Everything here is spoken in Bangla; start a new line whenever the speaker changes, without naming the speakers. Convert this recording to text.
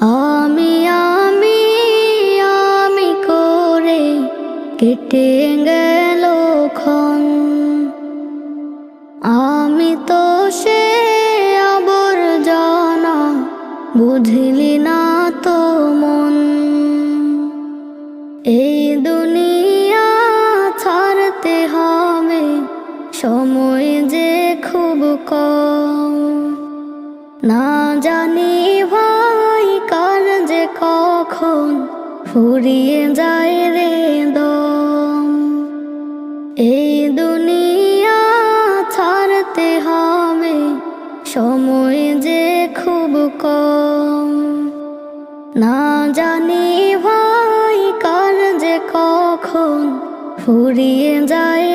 আমি আমি আমি করে কেটে গেল ক্ষণ। আমি তো সে আবর্জনা, বুঝলি না তো মন। এই দুনিয়া ছাড়তে হবে, সময় যে খুব কম। না জানি ভাই কার যে কখন ফুরিয়ে যায় রে দম। এই দুনিয়া ছাড়তে হবে, সময় যে খুব কম। না জানি ভাই কার যে কখন ফুরিয়ে যায়